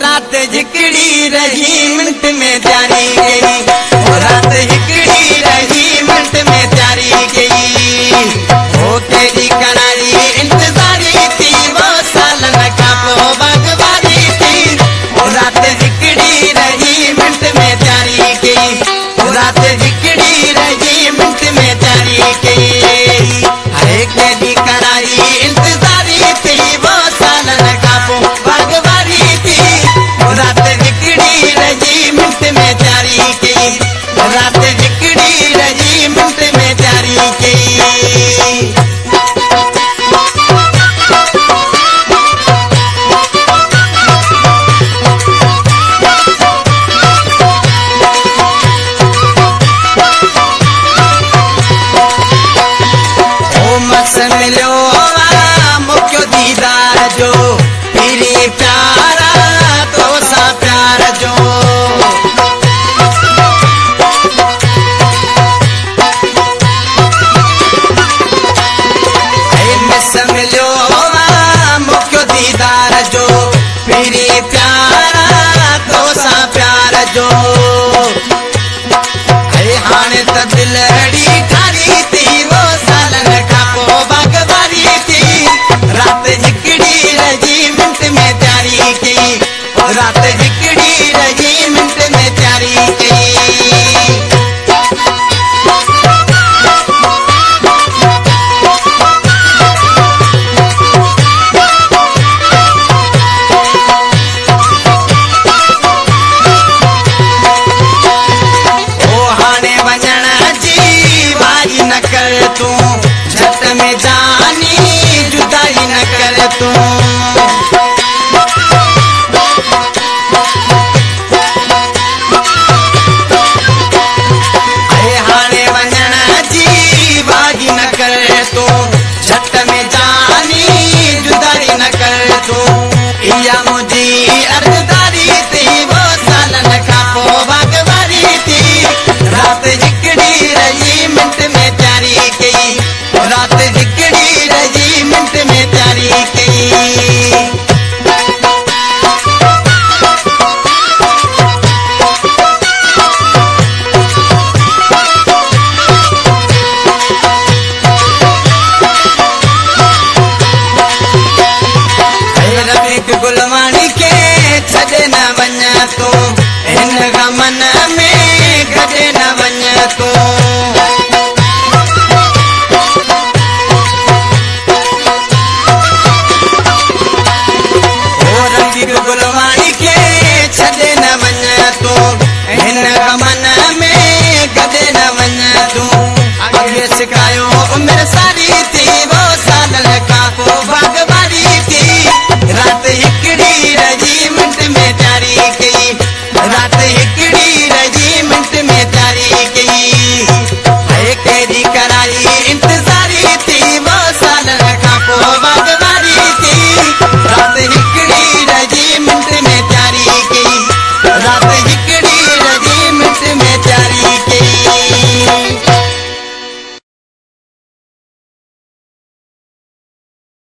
रात हिकड़ी रही मिनट में प्यारी गई, रात हिकड़ी रही मिनट में प्यारी गई। वो तेरी करारी इंतजारी थी, वो सालन का वो बागवारी थी। रात हिकड़ी रही मिनट में प्यारी गई, रात हिकड़ी रही मिनट में प्यारी गई। हरे तेरी करारी इंतजारी थी, वो सालन का वो बागवारी थी। रात हिकड़ी रही मिनट में प्यारी गई, रात हिकड़ी रही मिनट में प्यारी गई। ओ मस मिलो मुख्यो दीदार जो पीरी प्यारा तो सा प्यार जो। मिलो मुख्यो दीदार जो पीरी प्यारा तो सा प्यार जो। हाणे त दिलड़ी ठारी थी, वो सालन का वो बागवारी थी। रात हिकड़ी रही मिनट में प्यारी गई, रात हिकड़ी रही मिनट में प्यारी गई।